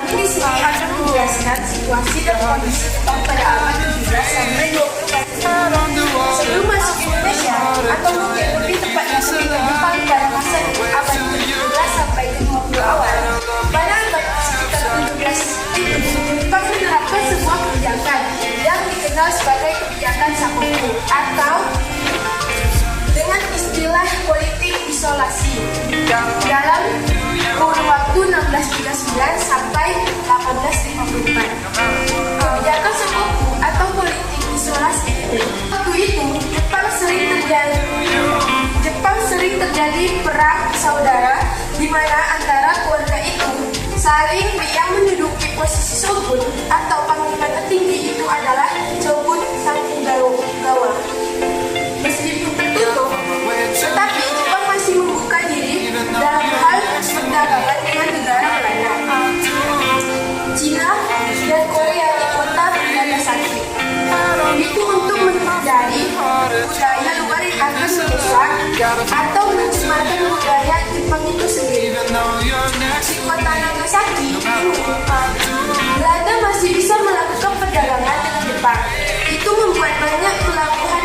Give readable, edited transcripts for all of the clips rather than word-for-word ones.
di sini akan menjelaskan situasi dan kondisi Jepang pada abad 17 sampai 20. Sebelum masuk Indonesia, atau mungkin lebih tepatnya ketika Jepang pada masa abad 17 sampai 20 awal, pada abad sekitar 17 itu, Jepang menerapkan sebuah kebijakan yang dikenal sebagai kebijakan Sakoku atau dengan istilah politik isolasi dalam kurun waktu 1639 sampai 1854. Kebijakan Sakoku atau politik isolasi waktu itu Jepang sering terjadi perang saudara di mana antara keluarga itu saling yang menduduki posisi shogun atau panglima tertinggi itu adalah Shogun Tokugawa. Meskipun tertutup, tetapi Jepang masih membuka diri dalam hal perdagangan dengan negara Belanda, Cina, dan Korea di kota Nagasaki. Itu untuk menghindari budaya luar yang akan merusak atau mencemarkan budaya Jepang itu sendiri. Di kota Nagasaki, Belanda masih bisa melakukan perdagangan dengan Jepang. Itu membuat banyak pelabuhan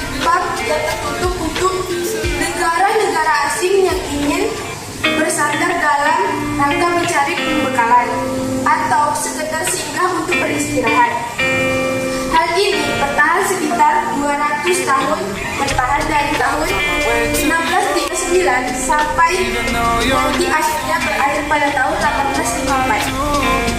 Jepang yang tertutup untuk negara-negara asing yang ingin bersandar dalam rangka mencari pembekalan atau sekedar singgah untuk beristirahat. Hal ini bertahan sekitar 200 tahun, bertahan dari tahun 1639 sampai nanti akhirnya berakhir pada tahun 1854.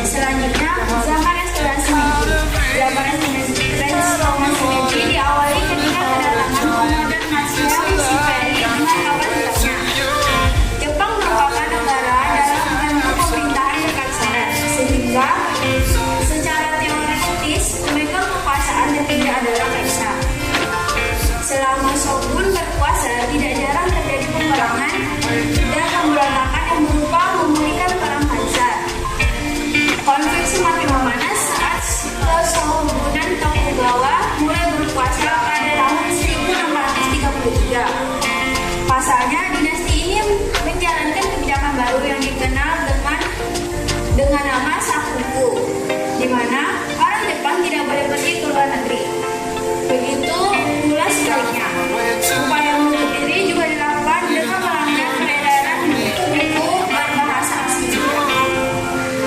Selanjutnya, zaman restorasi Meiji. Zaman restorasi Meiji diawali ketika kedatangan komandan nasional Shiperi dengan kapal hitamnya. Jepang merupakan negara dalam bentuk pemerintahan kekaisaran, sehingga secara teoritis memegang kekuasaan dan tidak adalah kaisar. Selama shogun berkuasa, tidak jarang terjadi peperangan dan pemberontakan yang berupa memulihkan perang kaisar. Konflik semakin memanas saat Shogunan Tokugawa mulai berkuasa pada tahun 1633. Pasalnya, dinasti ini menjalankan kebijakan baru yang dikenal dengan nama Sakoku, di mana orang Jepang tidak boleh pergi ke luar negeri. Begitu pula sebaliknya. Upaya menutup diri juga dilakukan dengan melanggar peredaran buku berbahasa asing.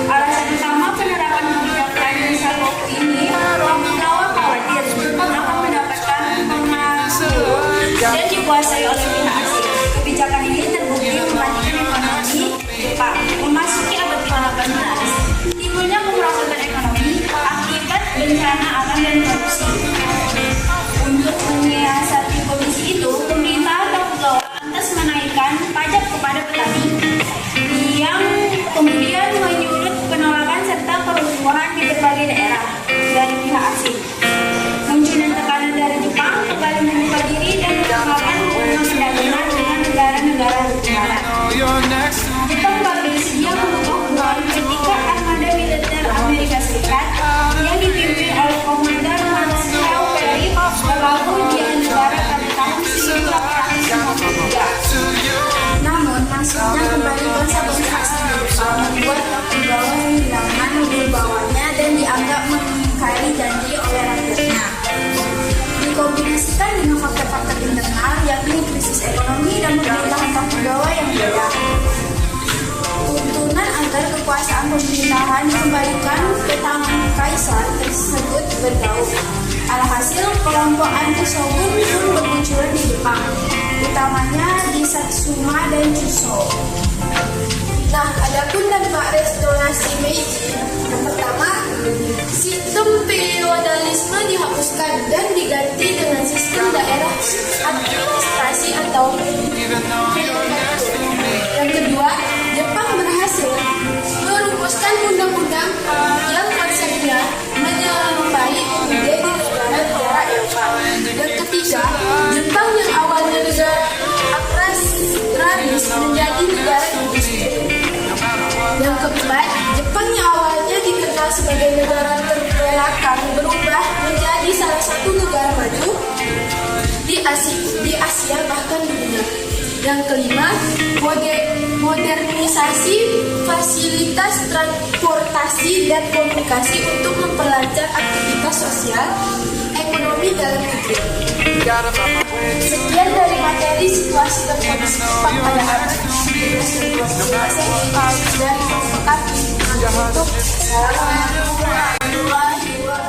Alasan utama penerapan kebijakan Sakoku ini, Tokugawa khawatir Jepang akan mendapatkan pengaruh dan dikuasai oleh pihak asing. Kebijakan ini terbukti mematikan ekonomi Jepang. Memasuki abad ke-18, timbulnya pemerasan ekonomi akibat bencana alam dan korupsi. Untuk menyiasati kondisi itu, pemerintah Tokugawa lantas menaikkan pajak kepada petani, yang kemudian menyulut penolakan serta perumuran di berbagai daerah dari pihak asing. Munculnya tekanan dari Jepang kembali membuka diri dan melakukan hubungan perdagangan dengan negara-negara barat. Jepang bahkan bersedia membuka hubungan ketika armada militer Amerika Serikat yang dipimpin oleh Komandan Marshal Perry berlabuh di negara pada tahun 1853. Namun, masuknya kembali bangsa-bangsa asing Jepang membuat Tokugawa kehilangan wibawanya dan dianggap mengingkari janji oleh rakyatnya. Dikombinasikan dengan faktor-faktor internal, yakni krisis ekonomi dan pemerintahan Tokugawa yang beda. Tuntunan agar kekuasaan pemerintahan dikembalikan ke tangan kaisar tersebut bergaung. Alhasil, kelompok anti-shogun pun bermunculan di Jepang, utamanya di Satsuma dan Chūshō. Nah, adapun dampak restorasi Meiji. Yang pertama, sistem feodalisme dihapuskan dan diganti dengan sistem daerah administrasi atau prefektur. Yang kedua, Jepang berhasil merumuskan undang-undang yang konsepnya menyerupai ide di negara-negara Eropa. Yang ketiga, Jepang yang awalnya negara agraris menjadi negara industri. Yang keempat, Jepang yang awalnya dikenal sebagai negara terbelakang berubah menjadi salah satu negara maju di Asia bahkan dunia. Yang kelima, modernisasi fasilitas transportasi dan komunikasi untuk memperlancar aktivitas sosial ekonomi dalam negeri. Sekian dari materi situasi dan kondisi Jepang pada abad 19 dari kami. Assalamualaikum warahmatullahi wabarakatuh.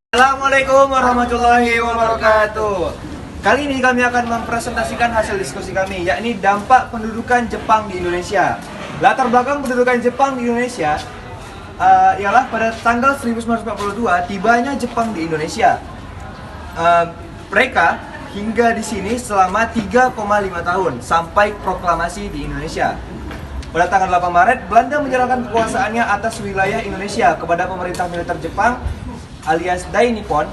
Assalamualaikum warahmatullahi wabarakatuh. Kali ini kami akan mempresentasikan hasil diskusi kami, yakni dampak pendudukan Jepang di Indonesia. Latar belakang pendudukan Jepang di Indonesia ialah pada tanggal 1942 tibanya Jepang di Indonesia. Mereka hingga di sini selama 3,5 tahun sampai proklamasi di Indonesia. Pada tanggal 8 Maret, Belanda menyerahkan kekuasaannya atas wilayah Indonesia kepada pemerintah militer Jepang alias Dai Nippon.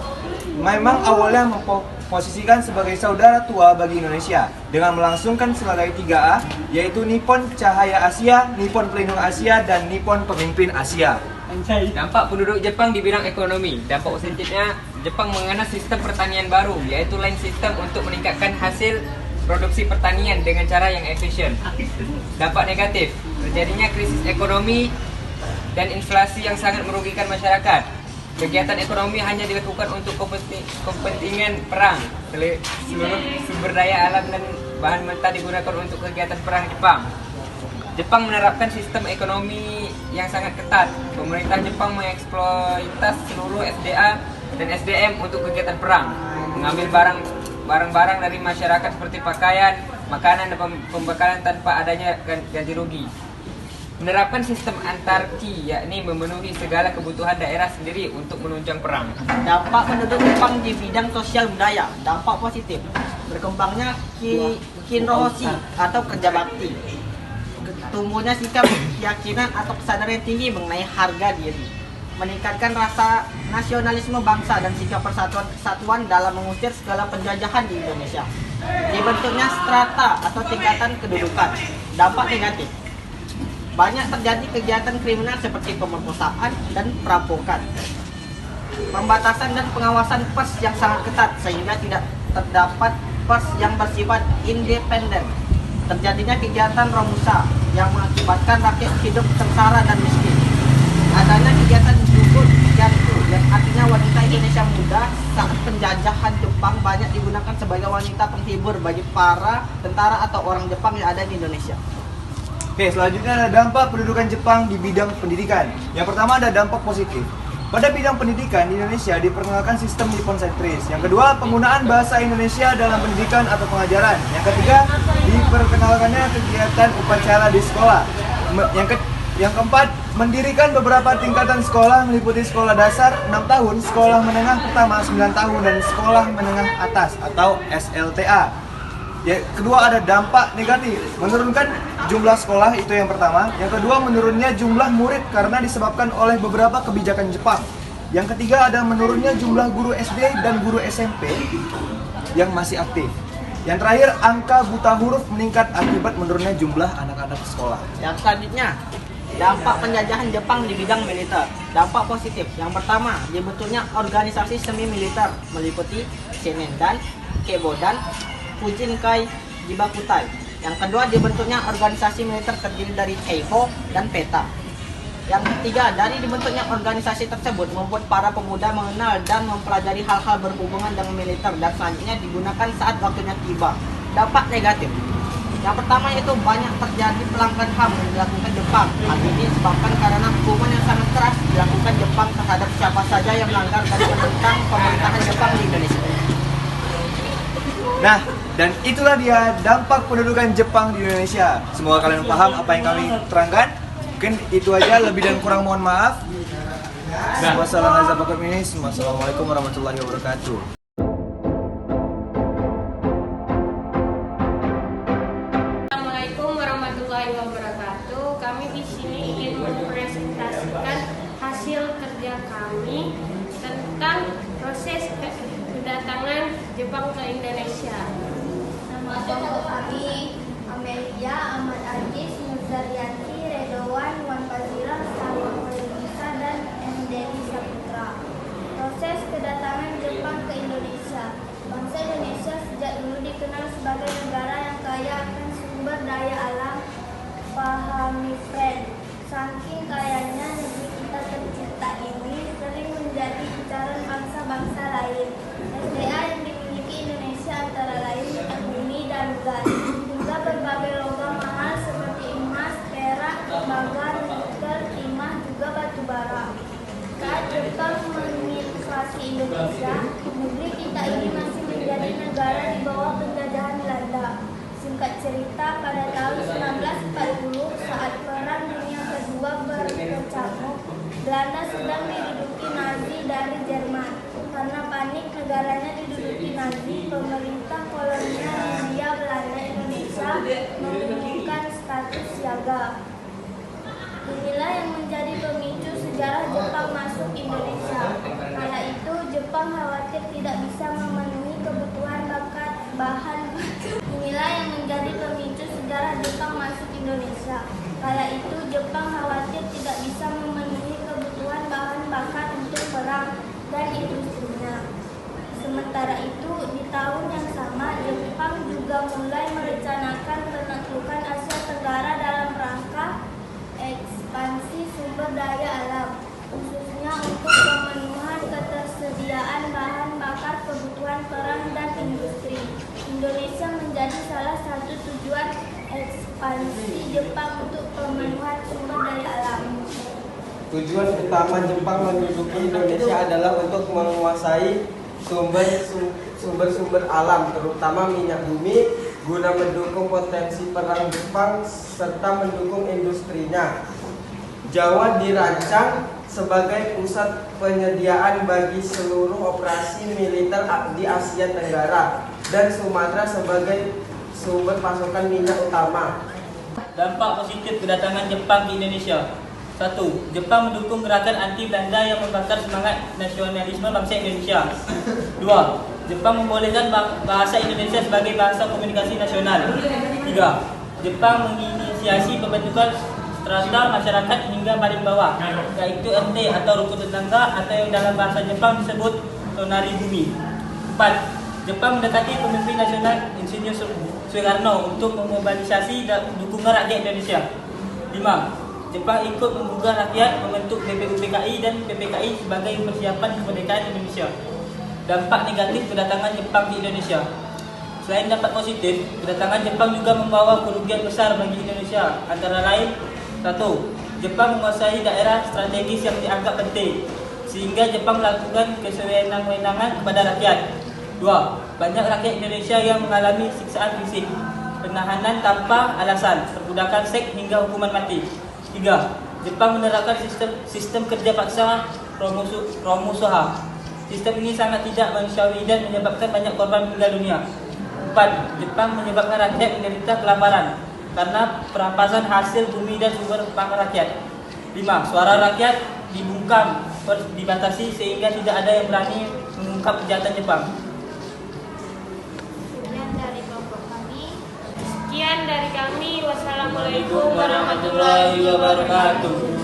Memang awalnya memposisikan sebagai saudara tua bagi Indonesia dengan melangsungkan sebagai 3A, yaitu Nippon Cahaya Asia, Nippon Pelindung Asia, dan Nippon Pemimpin Asia. Dampak penduduk Jepang di bidang ekonomi. Dampak positifnya, Jepang mengenal sistem pertanian baru, yaitu line system untuk meningkatkan hasil produksi pertanian dengan cara yang efisien. Dampak negatif, terjadinya krisis ekonomi dan inflasi yang sangat merugikan masyarakat. Kegiatan ekonomi hanya dilakukan untuk kepentingan perang. Seluruh sumber daya alam dan bahan mentah digunakan untuk kegiatan perang Jepang. Jepang menerapkan sistem ekonomi yang sangat ketat. Pemerintah Jepang mengeksploitasi seluruh SDA dan SDM untuk kegiatan perang, mengambil barang-barang dari masyarakat seperti pakaian, makanan, dan pembekalan tanpa adanya ganti rugi. Menerapkan sistem antarki, yakni memenuhi segala kebutuhan daerah sendiri untuk menunjang perang. Dampak penduduk Jepang di bidang sosial budaya. Dampak positif, berkembangnya kinrohoshi atau kerja bakti, tumbuhnya sikap keyakinan atau kesadaran yang tinggi mengenai harga diri, meningkatkan rasa nasionalisme bangsa dan sikap persatuan dalam mengusir segala penjajahan di Indonesia. Dibentuknya strata atau tingkatan kedudukan. Dampak negatif, banyak terjadi kegiatan kriminal seperti pemerkosaan dan perampokan. Pembatasan dan pengawasan pers yang sangat ketat sehingga tidak terdapat pers yang bersifat independen. Terjadinya kegiatan romusa yang mengakibatkan rakyat hidup sengsara dan miskin. Adanya kegiatan dukun yantu yang artinya wanita Indonesia muda saat penjajahan Jepang banyak digunakan sebagai wanita penghibur bagi para tentara atau orang Jepang yang ada di Indonesia. Oke, selanjutnya ada dampak pendudukan Jepang di bidang pendidikan. Yang pertama ada dampak positif. Pada bidang pendidikan di Indonesia diperkenalkan sistem Nippon sentris. Yang kedua, penggunaan bahasa Indonesia dalam pendidikan atau pengajaran. Yang ketiga, diperkenalkannya kegiatan upacara di sekolah. Yang keempat, mendirikan beberapa tingkatan sekolah meliputi sekolah dasar 6 tahun, sekolah menengah pertama 9 tahun, dan sekolah menengah atas atau SLTA. Ya, kedua ada dampak negatif, menurunkan jumlah sekolah, itu yang pertama. Yang kedua, menurunnya jumlah murid karena disebabkan oleh beberapa kebijakan Jepang. Yang ketiga ada menurunnya jumlah guru SD dan guru SMP yang masih aktif. Yang terakhir, angka buta huruf meningkat akibat menurunnya jumlah anak-anak sekolah. Yang selanjutnya, dampak penjajahan Jepang di bidang militer. Dampak positif, yang pertama, dibentuknya organisasi semi militer meliputi Shinendan, Keibodan, Fujinkai, Jibakutai. Yang kedua, dibentuknya organisasi militer terdiri dari Keiho dan Peta. Yang ketiga, dari dibentuknya organisasi tersebut membuat para pemuda mengenal dan mempelajari hal-hal berhubungan dengan militer dan selanjutnya digunakan saat waktunya tiba. Dampak negatif, yang pertama yaitu banyak terjadi pelanggaran HAM yang dilakukan Jepang. Hal ini disebabkan karena hukuman yang sangat keras dilakukan Jepang terhadap siapa saja yang melanggar dan menentang pemerintahan Jepang di Indonesia. Nah, dan itulah dia dampak pendudukan Jepang di Indonesia. Semoga kalian paham apa yang kami terangkan. Mungkin itu aja, lebih dan kurang mohon maaf. Wassalamualaikum warahmatullahi wabarakatuh. Assalamualaikum warahmatullahi wabarakatuh. Kami di sini ingin mempresentasikan hasil kerja kami tentang proses kedatangan Jepang ke Indonesia. Nama kami Amelia, Ahmad Ajis, Nuzarianti, Redowan, Wan Fazila, Salwa Musa, dan M. Dewi Saputra. Proses kedatangan Jepang Indonesia, negeri kita ini masih menjadi negara di bawah penjajahan Belanda. Singkat cerita, pada tahun 1940 saat Perang Dunia Kedua berkecamuk, Belanda sedang diduduki Nazi dari Jerman. Karena panik negaranya diduduki Nazi, pemerintah kolonial Hindia Belanda Indonesia mengumumkan status siaga. Inilah yang menjadi pemicu sejarah Jepang masuk Indonesia. Kala itu Jepang khawatir tidak bisa memenuhi kebutuhan bahan. Inilah yang menjadi pemicu sejarah Jepang masuk Indonesia. Kala itu Jepang khawatir tidak bisa memenuhi kebutuhan bahan bakar untuk perang dan industrinya. Sementara itu, di tahun yang sama, Jepang juga mulai merencanakan penaklukan Asia Tenggara dalam rangka ekspansi sumber daya alam, khususnya untuk pemenuhan ketersediaan bahan bakar kebutuhan perang dan industri. Indonesia menjadi salah satu tujuan ekspansi Jepang untuk pemenuhan sumber daya alam. Tujuan utama Jepang menduduki Indonesia adalah untuk menguasai sumber-sumber alam, terutama minyak bumi, guna mendukung potensi perang Jepang serta mendukung industrinya. Jawa dirancang sebagai pusat penyediaan bagi seluruh operasi militer di Asia Tenggara dan Sumatera sebagai sumber pasokan minyak utama. Dampak positif kedatangan Jepang di Indonesia. 1. Jepang mendukung gerakan anti Belanda yang membakar semangat nasionalisme bangsa Indonesia. 2. Jepang membolehkan bahasa Indonesia sebagai bahasa komunikasi nasional. 3. Jepang menginisiasi pembentukan strata masyarakat hingga paling bawah, yaitu RT atau rukun tetangga atau yang dalam bahasa Jepang disebut tonari bumi. 4. Jepang mendekati pemimpin nasional Insinyur Soekarno untuk memobilisasi dukungan rakyat Indonesia. 5. Jepang ikut menggugah rakyat membentuk BPUPKI dan PPKI sebagai persiapan kemerdekaan Indonesia. Dampak negatif kedatangan Jepang di Indonesia. Selain dampak positif, kedatangan Jepang juga membawa kerugian besar bagi Indonesia, antara lain 1. Jepang menguasai daerah strategis yang dianggap penting, sehingga Jepang melakukan kesewenang-wenangan kepada rakyat. 2. Banyak rakyat Indonesia yang mengalami siksaan fisik, penahanan tanpa alasan, perbudakan seks hingga hukuman mati. 3. Jepang menerapkan sistem kerja paksa Romusoha. Sistem ini sangat tidak manusiawi dan menyebabkan banyak korban meninggal dunia. 4. Jepang menyebabkan rakyat menderita kelaparan karena perampasan hasil bumi dan sumber pangan rakyat. 5. Suara rakyat dibungkam, dibatasi sehingga tidak ada yang berani mengungkap kejahatan Jepang. Sekian dari kami. Wassalamualaikum Warahmatullahi wabarakatuh.